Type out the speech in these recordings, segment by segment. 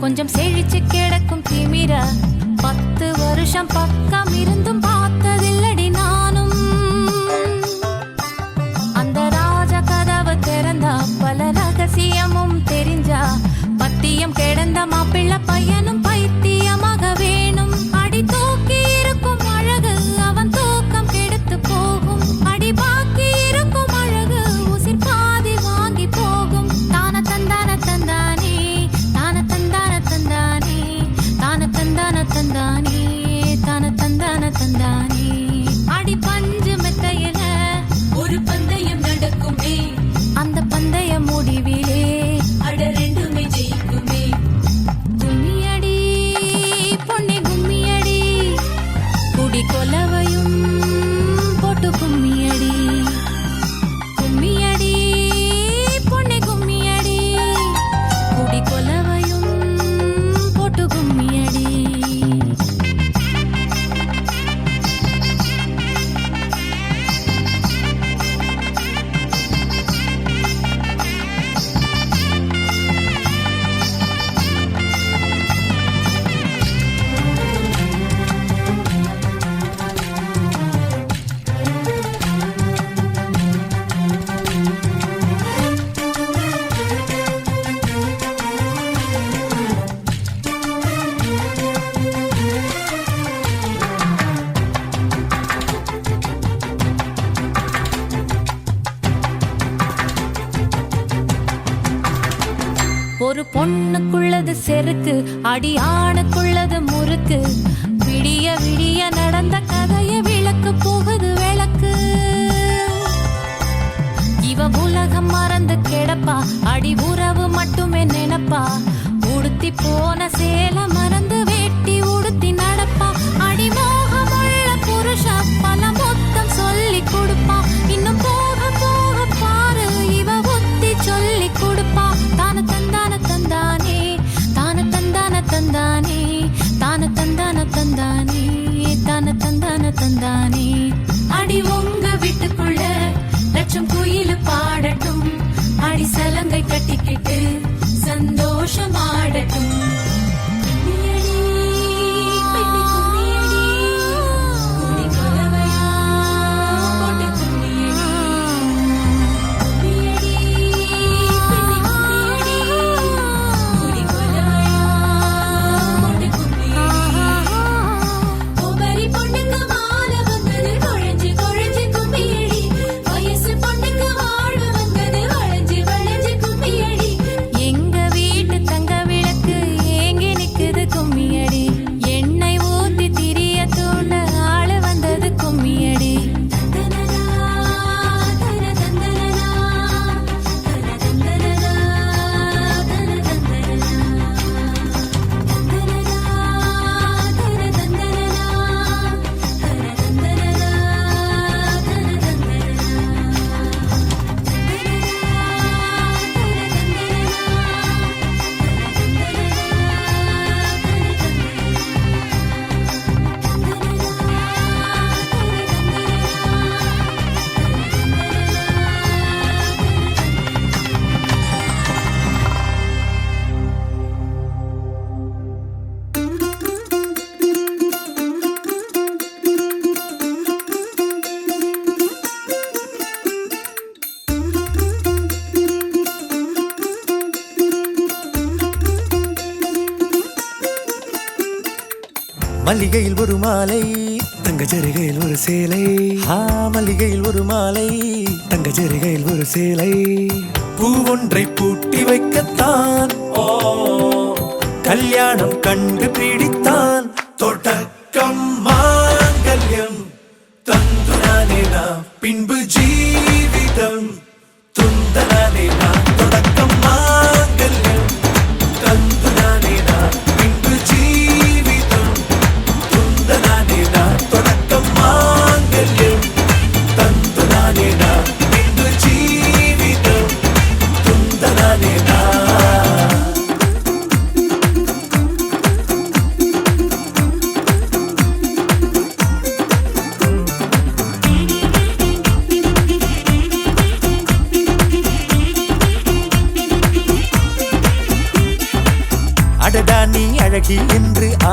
கொஞ்சம் செழிச்சு கிடக்கும் திமிர 10 வருஷம் பக்கம் இருந்தும் பார்த்ததில்லடி நானும். அந்த ராஜ கதவு திறந்தா பல ரகசியமும் தெரிஞ்சா பத்தியம் கிடந்த மாப்பிள்ள பையனும் பைத்தியமாக வேணும். அடி தூக்கி இருக்கும் அழகு அவன் தூக்கம் கெடுத்து போகும். அடி பாக்கி இருக்கும் அழகு உசிர் பாதி வாங்கி போகும். தான தந்தான தந்தானே தான தந்தான தந்தானே தான தந்தான தந்தானே தான தந்தான தந்தானே. அடி பஞ்சு மெத்தையில ஒரு பந்தயம் நடக்குமே. அந்த பந்தய முடிவிலே அட ரெண்டுமே ஜெயிக்குமே. கும்மியடி பொன்னி கும்மியடி குடி கொலவையும் போட்டு கும்மியடி. கும்மியடி பொன்னி கும்மியடி குடி கொலவையும் போட்டு கும்மியடி. ஒரு பொண்ணுக்குள்ளது செருக்கு அடி ஆணுக்குள்ளது முறுக்கு. விடிய விடிய நடந்த கதைய விளக்கு போகுது விளக்கு. இவ உலகம் மறந்து கிடப்பா அடி உறவு மட்டுமே நினைப்பா. உடுத்தி போன சேல மறந்து வேட்டி உடுத்தி நடப்பா. அடி மோகமுள்ள புருஷா பல மொத்தம் சொல்லி கொடுப்பா. இன்னும் போக போக பாரு இவ ஒத்தி சொல்லி கொடுப்பா. தான தந்தான தந்தானே தான தந்தான தந்தானே தான தந்தான தந்தானே தான தந்தான தந்தானே. அடி உங்க வீட்டுக்குள்ள லட்சம் குயில் பாடட்டும். அடி சலங்கை கட்டிக்கிட்டு சந்தோஷமாடட்டும். மல்லிகையில் ஒரு மாலை தங்க ஜரிகையில் ஒரு சேலை. மல்லிகையில் ஒரு மாலை தங்க ஜரிகையில் ஒரு சேலை. பூ ஒன்றை பூட்டி வைக்கத்தான் கல்யாணம் கண்டு பிடித்தான். தொடக்கம் மாங்கல்யம் தந்துனானே நாம் பின்பு ஜீவிதம் துந்தனானே நாம். தொடக்கம் மாங்கல்யம் தந்துனானே நாம் பின்பு ஜீவிதம் துந்தனானே நாம். தொடக்கம் மாங்கல்யம் தந்துனானே நாம் பின்பு ஜீவிதம் துந்தனானே நாம்.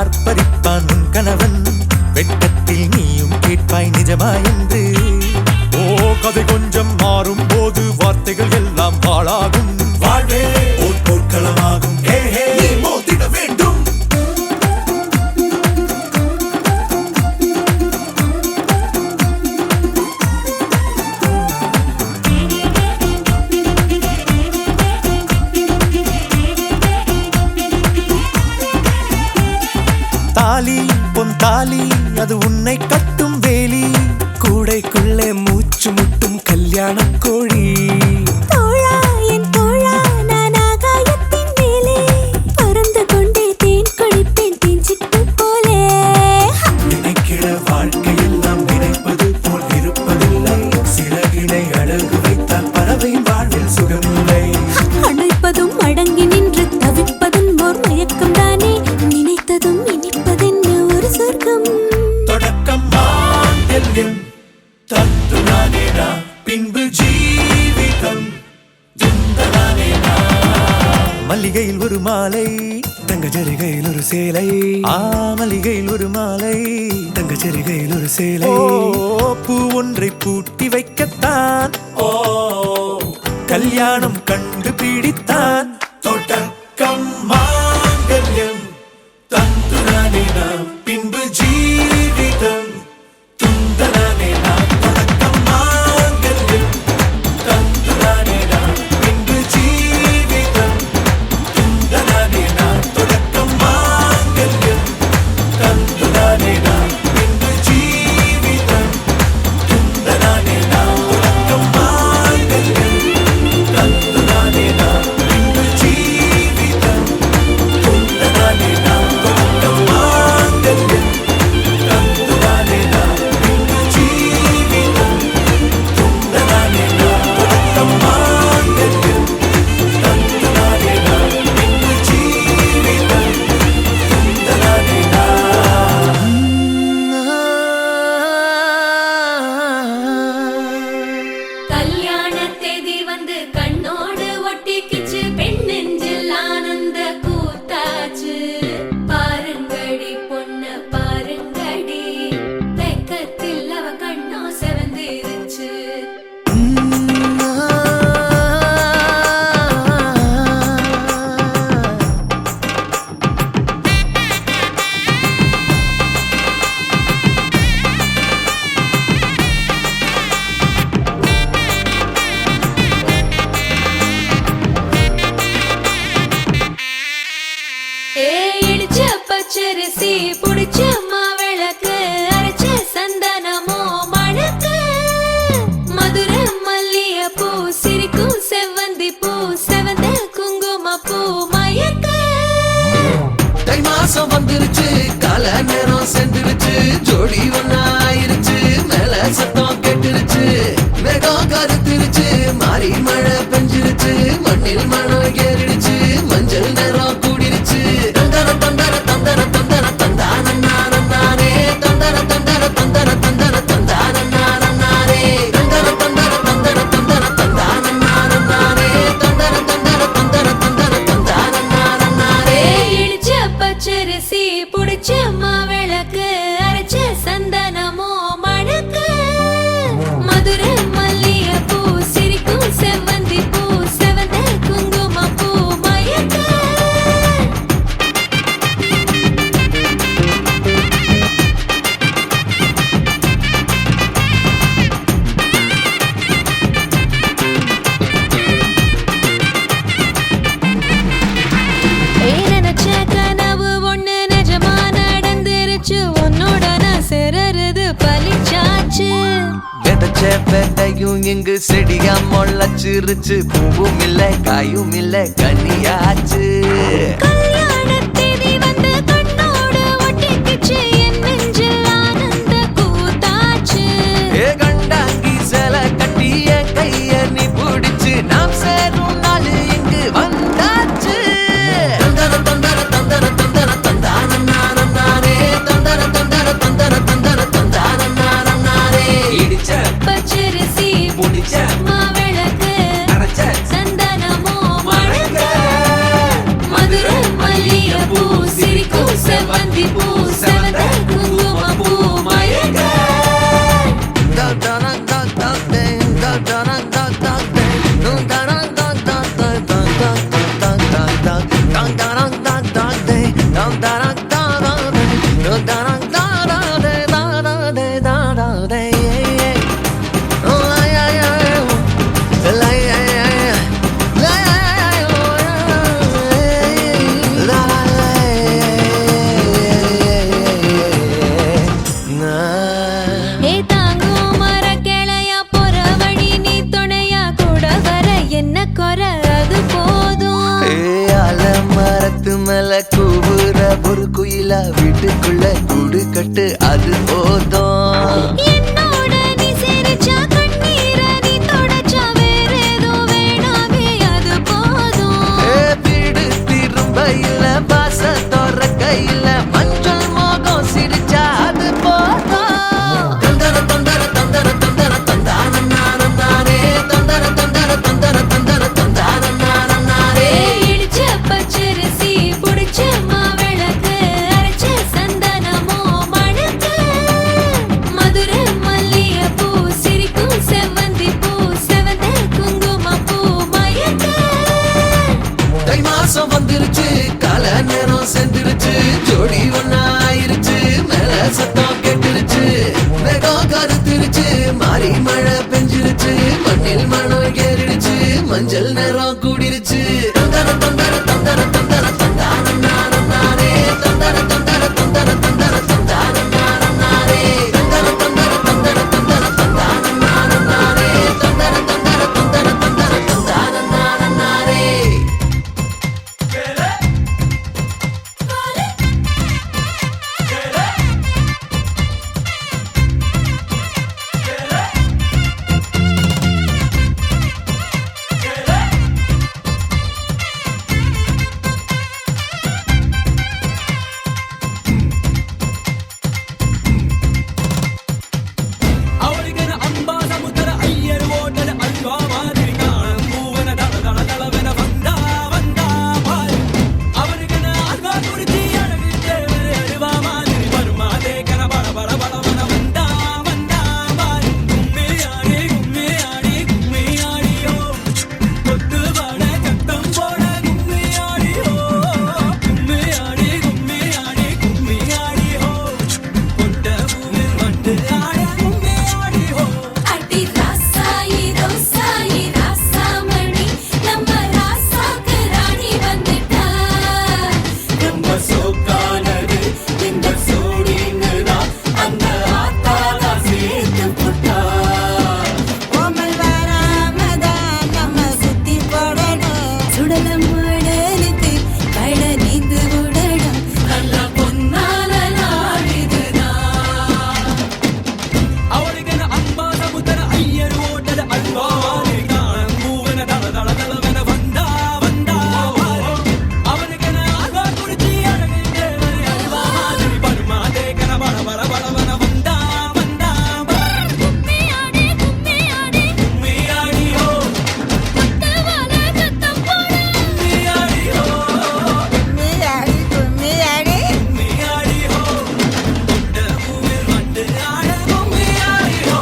ஆர்ப்பரிப்பான் உன் கணவன் வெட்கத்தில் நீயும் கேட்பாய் நிஜமா என்று ஓ கதை கொஞ்சம் மாறும் போது வார்த்தைகள் எல்லாம் பாழாகும் வாழ்வே ஓர் போர்க்களமாகும் ஹே ஹே மோதிட வேண்டும் தாலி பொன் தாலி அது உன்னை கட்டும் வேலி கூடைக்குள்ளே மூச்சு முட்டும் கல்யாண கோழி தோழா என் தோழா நான் ஆகாயத்தின் மேலே பறந்து கொண்டே தேன் குடிப்பேன் தேஞ்சிட்டு போலே நினைக்கிற வாழ்க்கையெல்லாம் நினைப்பது போல் இருப்பதில்லை சிறகினை அழகு வைத்தால் பறவை வாழ்வில் சுகமில்லை அணைப்பதும் அடங்கி நின்று தவிப்பதும் ஓர் மயக்கம் தானே நினைத்ததும் இனிப்பதென்ன ஒரு சொர்க்கம் தொடக்கம் மாங்கல்யம் தத்துனானேனா பின்பு ஜீவிதம் துந்தனானேனா மல்லிகையில் ஒரு மாலை தங்க ஜரிகையில் ஒரு சேலை மல்லிகையில் ஒரு மாலை தங்க ஜரிகையில் ஒரு சேலை பூ ஒன்றை பூட்டி வைக்கத்தான் கல்யாணம் கண்டு பிடித்தான் தொடக்கம் மாங்கல்யம் தந்துனானேனா பின்பு ஜீவிதம் துந்தனானேனா தொடக்கம் மாங்கல்யம் தந்துனானேனா பின்பு ஜீவிதம் துந்தனானேனா தொடக்கம் மாங்கல்யம் தந்துனானேனா பின்பு ஜீவிதம் துந்தனானேனா தொடக்கம் மாங்கல்யம் தந்துனானேனா பின்பு ஜீவிதம் துந்தனானேனா தொடக்கம் மாங்கல்யம் தந்துனானேனா பின்பு ஜீவிதம் துந்தனானேனா தொடக்கம் மாங்கல்யம் தந்துனானேனா பின்பு ஜீவிதம் துந்தனானேனா கல்யாண தேதி வந்து கண்ணோடு ஒட்டிக்கிச்சு பெண் நெஞ்சில் ஆனந்த கூத்தாச்சு பாருங்கடி பொண்ண பாருங்கடி வெக்கத்தில் அவ கண்ணோ செவந்திருச்சு இடிச்ச பச்சரிசி புடிச்ச மாவிளக்கு அரைச்ச சந்தனமோ மணக்கு மதுர மல்லிய பூ சிரிக்கும் செவ்வந்தி பூ செவந்த குங்கும பூ மயக்க தை மாசம் வந்துருச்சு கால நேரம் சென்றுருச்சு ஜோடி ஒன்னாயிருச்சு மேல சத்தம் கேட்டுருச்சு மேகம் கருத்துருச்சு மாறி மழை பெஞ்சிருச்சு மண்ணில் மணம் ஏறிடுச்சு மஞ்சள் நேரம் கூடிருச்சு தந்தர தந்தர தந்தர தந்தர தந்தானே தந்தர தந்தர தந்தர தந்தர தந்தானே தந்தர தந்தர தந்தர தந்தர தந்தானே தந்தர தந்தர தந்தர தந்தர தந்தானே இடிச்ச பச்சரிசி புடிச்ச மாவிளக்கு அரைச்ச சந்தனமோ மணக்கு மதுர மல்லிய பூ சிரிக்கும் செவ்வந்தி பூ செவந்த குங்கும பூ மயக்க நினைச்ச கனவு ஒண்ணு நிஜமா நடந்துருச்சு உன்னோட நான் சிறருது பலிச்சாச்சு விதைச்ச விதையும் இங்கு செடியா முளைச்சிருச்சு பூவும் இல்ல காயும் இல்ல கனியாச்சு கல்யாண தேதி வந்து கண்ணோடு ஒட்டிக்கிச்சு என் நெஞ்சில் ஆனந்த கூத்தாச்சு ஏ கண்டாங்கி சில கட்டி என் கைய நீ பிடிச்சு நாம் சேரும் நாள் இங்கு வந்தாச்சு தந்தர தந்தர தந்தர தந்தர தந்தானே தந்தர தந்தர தந்தர தந்தர தந்தானே இடிச்ச பச்சரிசி புடிச்ச மாவிளக்கு அரைச்ச சந்தனமோ மணக்க மதுர ஒரு குயிலா வீட்டுக்குள்ள கூடு கட்டு அது போதும். என்னோட நீ சிரிச்சா கண்ணீர நீ தொடச்சா வேற ஏதோ வேணாமே அது போதும். வீடு திரும்ப இல்ல பாச தோற கையில மஞ்சள் மோகம் சிரிச்சா அது போதும். தந்தர தந்தர தந்தர தந்தர தந்தான நானே தந்தர தந்தர தந்தர தந்தர தந்தான நானே. இடிச்ச பச்சரிசி புடிச்ச மாவிளக்கு அரைச்ச சந்தனமோ மணக்கு மதுரை மல்லிகைப்பூ சிரிக்கும் செவ்வந்தி பூ செவந்த குங்குமப்பூ மயக்க. தை மாசம் வந்துருச்சு கால நேரம் செந்துருச்சு ஜோடி ஒன்னா ஆயிருச்சு மேல சத்தம் கேட்டுருச்சு மேகம் கருத்துருச்சு மாறி மழை பெஞ்சிருச்சு மண்ணில் மணம் ஏறிடுச்சு மஞ்சள் நேரம் கூடிருச்சு. தந்தர தந்தர தந்தர தந்தர தந்தான நானே தந்தர தந்தர தந்தர தந்தர தந்தான நானே தந்தர தந்தர தந்தர தந்தர தந்தான நானே தந்தர தந்தர தந்தர தந்தர தந்தான நானே. ಅವಳಿಗನ ಅಂಬಾ ಸಮುದ್ರ ಅಯ್ಯರು ಓಟದ ಅಲ್ವಾ ಮಾದಿರಿ ಕಾಣಂಬೂವನ ದಳ ದಳ ದಳವೆನ ಬಂದ ಬಂದ ಬಾರಿ ಅವರಿಗನ ಅಲ್ವಾ ಕುರಿತಿ ಅಡಗಿದ್ದೇವರೆ ಅರಿವಾ ಮಾದಿರಿ ಬರುಮಾದೇಕನ ಬಳ ಬಳ ಬಳವನ ಬಂದ ಬಂದ ಬಾರಿ ಗುಮ್ಮಿಯಾಡಿ ಗುಮ್ಮಿಯಾಡಿ ಗುಮ್ಮಿಯಾಡಿಯೋ ಕೊತ್ತು ಬಾಡ ಕತ್ತಂ ಬೋಡ ಗುಮ್ಮಿಯಾಡಿಯೋ ಗುಮ್ಮಿಯಾಡಿ ಗುಮ್ಮಿಯಾಡಿ ಗುಮ್ಮಿಯಾಡಿಯೋ கொண்ட பூமி மண்டு ஆட கும்மியாடியோ. அடி ராசாயி ரோசாயி ராசாமணி நம்ம ராசாக்கு ராணி வந்துட்டா. ரொம்ப சோக்கானது இந்த சோடிங்குதான் அந்த ஆத்தாளா சேர்த்து புட்டா. கோமல் வராமதான் நம்ம சுத்தி போடணும். சுடலம் உடலுக்கு கழ நீந்து விடணும். நல்ல பொன்னால நாடிதுதான். அவளிகன ಅಂಬಾ ಸಮುದ್ರ ಅಯ್ಯರು ಓಟದ ಅಲ್ವಾ ಮಾದಿರಿ ಕಾಣಂಬೂವನ ದಳ ದಳ ದಳವೆನ ಬಂದ ಬಂದ ಬಾರಿ ಅವನಿಗನ ಅಲ್ವಾ ಕುರಿತಿ ಅಡಗಿದ್ದೇವರೆ ಅಲ್ವಾ ಮಾದಿರಿ ಬರುಮಾದೇಕನ ಬಳ ಬಳ ಬಳವನ ಬಂದ ಬಂದ ಬಾರಿ கும்மியாடி கும்மியாடி கும்ಮಿಯಾಡಿಯೋ குத்தவால சத்தம் போடு. கும்ಮಿಯಾಡಿಯೋ கும்மியாடி கும்மியாடி கும்மியாடியோ கொண்ட பூமி மண்டு ஆட கும்மியாடியோ.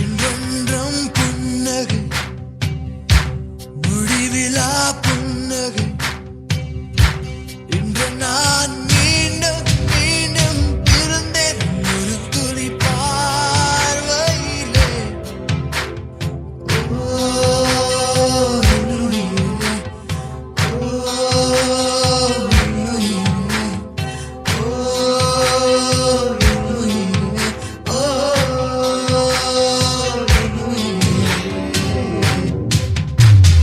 இன்றென்றும் புன்னகை முடிவிலா புன்னகை இன்று நான் மீண்டும் மீண்டும் இருந்தேன் ஒரு துளி பார்வையிலே. ஓ நுனியிலே, ஓ நுனியிலே, ஓ நுனியிலே, ஓ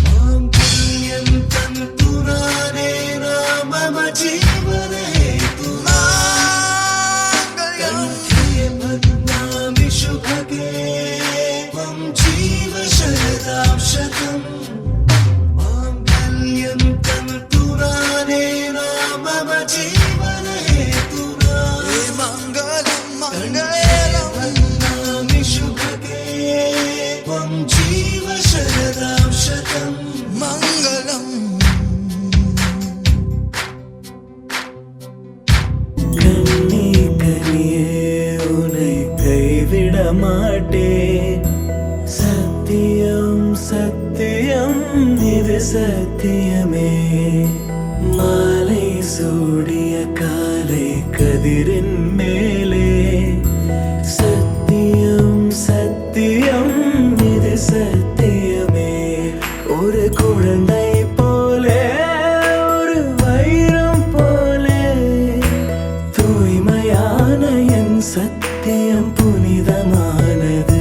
மாங்கல்யம் தந்துரானே மம ஜீவனே மாங்கல்யம் பத்மாமி சுபகே त्वं जीव शरदां शतम् माङ्गल्यं तन्तुरानेन मम जीवनहेतुना मङ्गलं मङ्गलं वन्दामि शुभगे त्वं जीव शरदां शतम् मङ्गलम् கண்ணீர் சத்தியம் சத்தியம் இது சத்தியமே மாலை சூடிய காலை கதிரின் மேலே சத்தியம் சத்தியம் இது சத்தியமே ஒரு குழந்தை போலே ஒரு வைரம் போலே தூய்மையான என் சத்தியம் புனிதமானது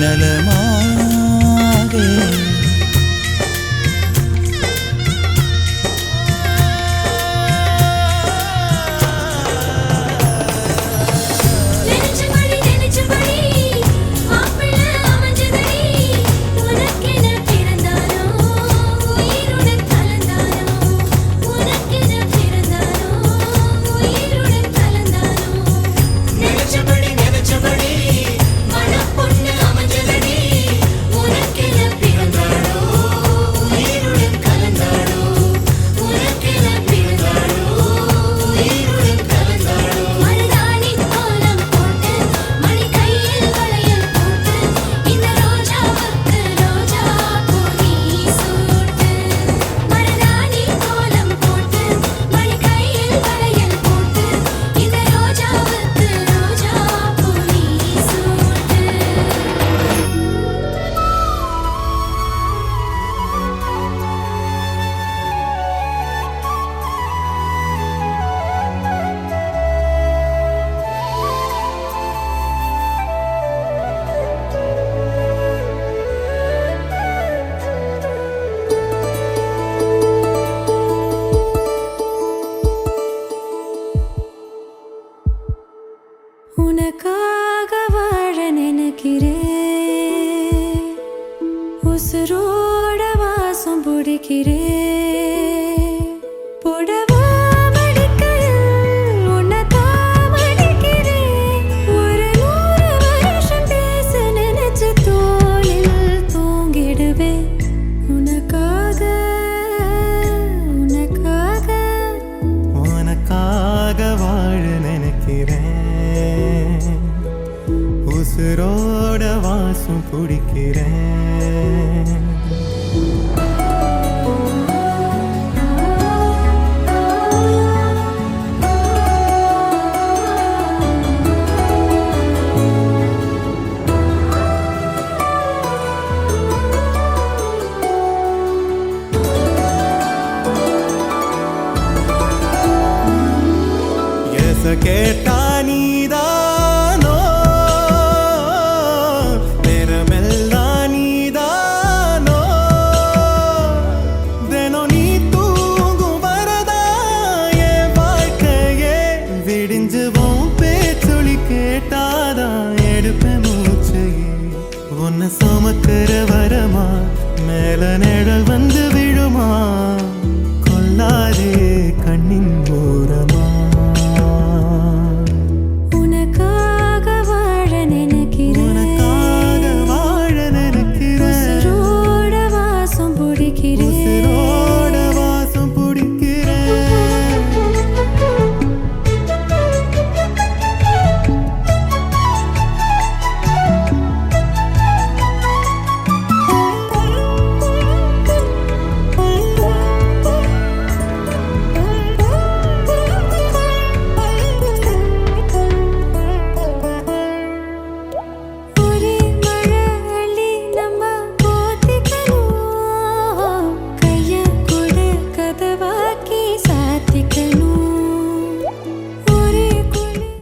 நலமாக நினைச்சபடி நினைச்சபடி மாப்பிள்ள அமைஞ்சதடி உனக்கென பிறந்தானோ உயிருடன் கலந்தானோ உனக்கென பிறந்தானோ உயிருடன் கலந்தானோ நினைச்சபடி நினைச்சபடி மனப்பொண்ணு அமைஞ்சதடி உனக்கென பிறந்தானோ உயிருடன் கலந்தானோ உனக்கென பிறந்தானோ உயிருடன் கலந்தானோ மருதாணி கோலம் போட்டு மணி கையில் வளையல் போட்டு இந்த ரோஜாவுக்கு ரோஜா பூ நீ சூட்டு மருதாணி கோலம் போட்டு மணி கையில் வளையல் போட்டு இந்த ரோஜாவுக்கு ரோஜா பூ நீ சூட்டு உனக்காக வாழ நினைக்கிறேன் உசுரோட வாசம் பிடிக்கிறேன் புடவா மடிக்கையில் உன்னைத்தான் மடிக்கிறேன் ஒரு 100 வருஷம் பேச நினைச்சு தோளில் தூங்கிடுவேன் உனக்காக உனக்காக உனக்காக வாழ நினைக்கிறேன் உசுரோட வாசம் பிடிக்கிறேன் கேட்டா நீதானோ நேரமெல்லாம் நீதானோ தினம் நீ தூங்கும் வரதா என் வாழ்க்கையே விடிஞ்சுவோம் பேச்சொலி கேட்டாதான் எடுப்பேன் மூச்சையே உன்னை சுமக்கிற வரமா மேல நிழல் வந்து விழுமா கொல்லாதே கண்ணின் ஓரமா